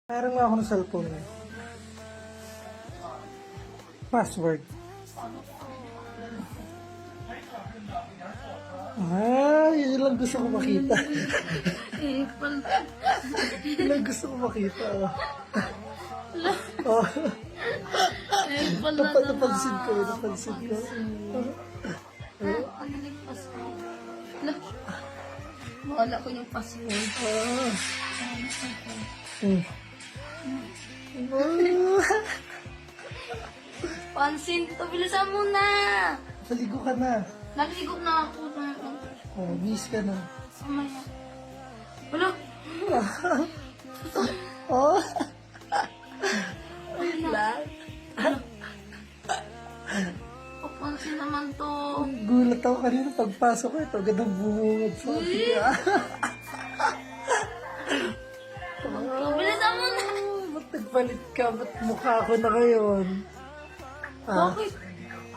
Meron nga ako ng cellphone eh. Password. Yun lang gusto ko makita. Yun lang gusto ko makita. Oh. Napansin ko. Ano yung password? Wala ko yung password. Pansin, ito, bilisan mo na. Saligo ka na. Naligo na ako. Miss ka na. Samaya. Wala. Oh. Wala. Pansin naman to. Gulat ako kanina pagpasok ko. Ito, gandang bumungad sa akin. Bilisan mo na. Ba't nagpalit ka? Ba't mukha ko na ngayon? Bakit?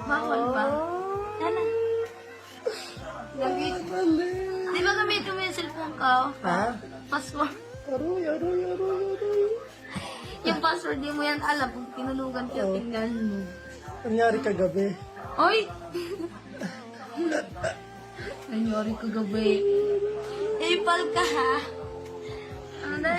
Bawal ba? Sana. Gamit. Mali. Di ba gamitin mo yung cellphone ka? Ha? Password. Aroy. Yung password, di mo yan alam. Kung tinulugan ka, tingnan mo. Nangyari kagabi. Oy! Nangyari ko gabi. Ipal ka ha? Ano na?